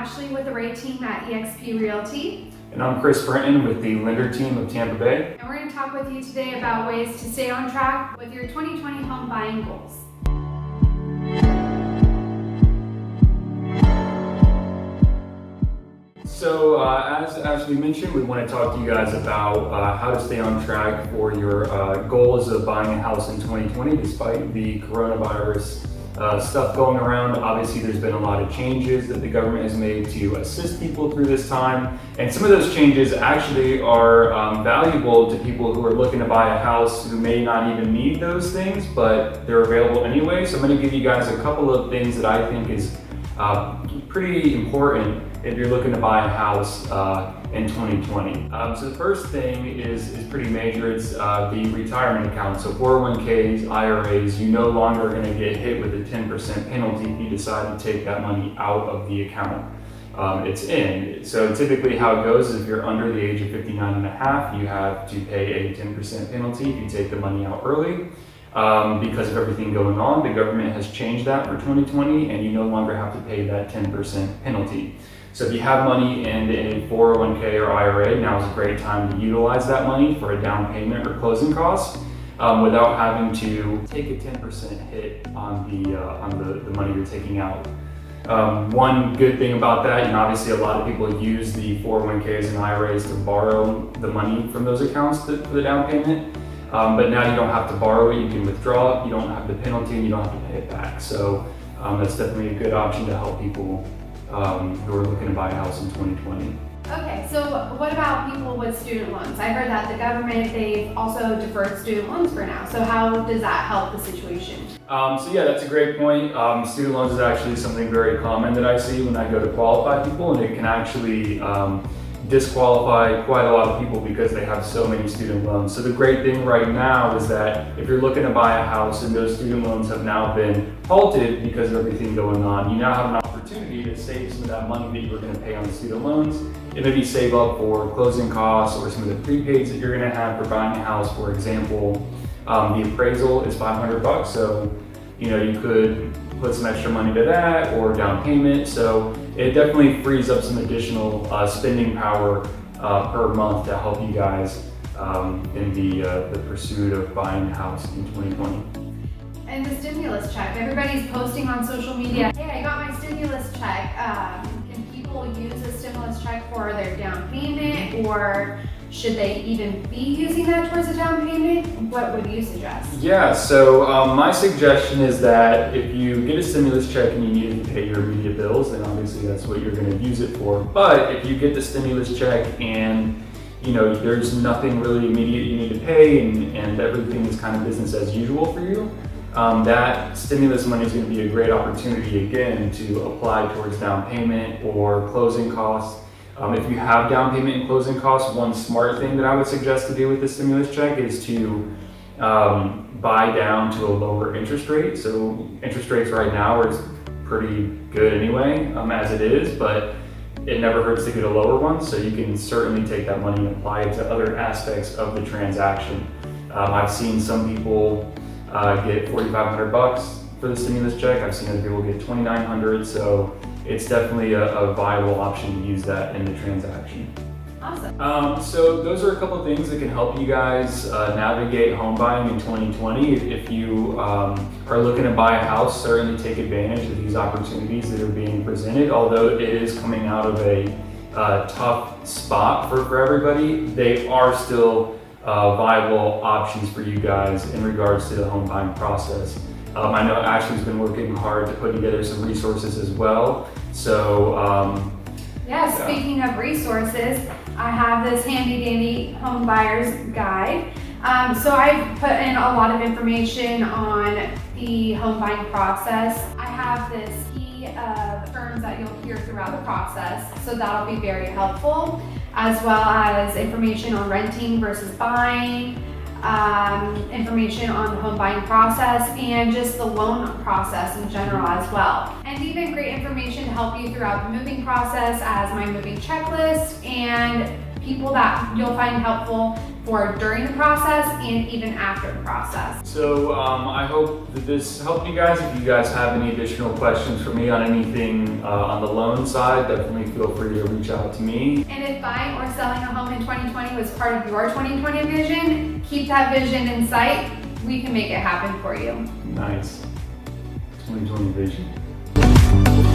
Ashley with the Ray team at eXp Realty. And I'm Kris Brinton with the Lender team of Tampa Bay. And we're going to talk with you today about ways to stay on track with your 2020 home buying goals. So as Ashley mentioned, we want to talk to you guys about how to stay on track for your goals of buying a house in 2020 despite the coronavirus stuff going around. Obviously, there's been a lot of changes that the government has made to assist people through this time. And some of those changes actually are valuable to people who are looking to buy a house who may not even need those things, but they're available anyway. So I'm going to give you guys a couple of things that I think is pretty important if you're looking to buy a house in 2020. So the first thing is pretty major. It's the retirement account. So 401ks, IRAs, you no longer are going to get hit with a 10% penalty if you decide to take that money out of the account. It's in. So typically how it goes is if you're under the age of 59 and a half, you have to pay a 10% penalty if you take the money out early. Because of everything going on, the government has changed that for 2020, and you no longer have to pay that 10% penalty. So if you have money in a 401k or IRA, now is a great time to utilize that money for a down payment or closing costs without having to take a 10% hit on the money you're taking out. One good thing about that, obviously a lot of people use the 401ks and IRAs to borrow the money from those accounts for the down payment. But now you don't have to borrow it, you can withdraw it, you don't have the penalty, and you don't have to pay it back. So that's definitely a good option to help people who are looking to buy a house in 2020. Okay, so what about people with student loans? I heard that the government, they've also deferred student loans for now. So how does that help the situation? So yeah, that's a great point. Student loans is actually something very common that I see when I go to qualify people, and it can actually disqualify quite a lot of people because they have so many student loans. So the great thing right now is that if you're looking to buy a house and those student loans have now been halted because of everything going on, you now have an opportunity to save some of that money that you were going to pay on the student loans and maybe save up for closing costs or some of the prepaids that you're going to have for buying a house. For example, the appraisal is $500, so you could put some extra money to that or down payment. So it definitely frees up some additional spending power per month to help you guys in the pursuit of buying a house in 2020. And the stimulus check, everybody's posting on social media, hey, I got my stimulus check. Can people use a stimulus check for their down payment, or should they even be using that towards a down payment? What would you suggest? Yeah, so my suggestion is that if you get a stimulus check and you need to pay your immediate bills, then obviously that's what you're going to use it for. But if you get the stimulus check and there's nothing really immediate you need to pay and everything is kind of business as usual for you, that stimulus money is going to be a great opportunity again to apply towards down payment or closing costs. If you have down payment and closing costs, one smart thing that I would suggest to do with the stimulus check is to buy down to a lower interest rate. So interest rates right now are pretty good anyway, as it is, but it never hurts to get a lower one. So you can certainly take that money and apply it to other aspects of the transaction. I've seen some people get $4,500 for the stimulus check. I've seen other people get $2,900. So it's definitely a viable option to use that in the transaction. Awesome. So those are a couple of things that can help you guys navigate home buying in 2020. If you are looking to buy a house, certainly take advantage of these opportunities that are being presented. Although it is coming out of a tough spot for everybody, they are still viable options for you guys in regards to the home buying process. I know Ashley's been working hard to put together some resources as well. So speaking of resources, I have this handy dandy home buyer's guide. So I've put in a lot of information on the home buying process. I have this key of terms that you'll hear throughout the process, so that'll be very helpful, as well as information on renting versus buying, information on the home buying process, and just the loan process in general as well. And even great information to help you throughout the moving process as my moving checklist and people that you'll find helpful for during the process and even after the process. So I hope that this helped you guys. If you guys have any additional questions for me on anything on the loan side, definitely feel free to reach out to me. And if buying or selling a home in 2020 was part of your 2020 vision, keep that vision in sight. We can make it happen for you. Nice. 2020 vision.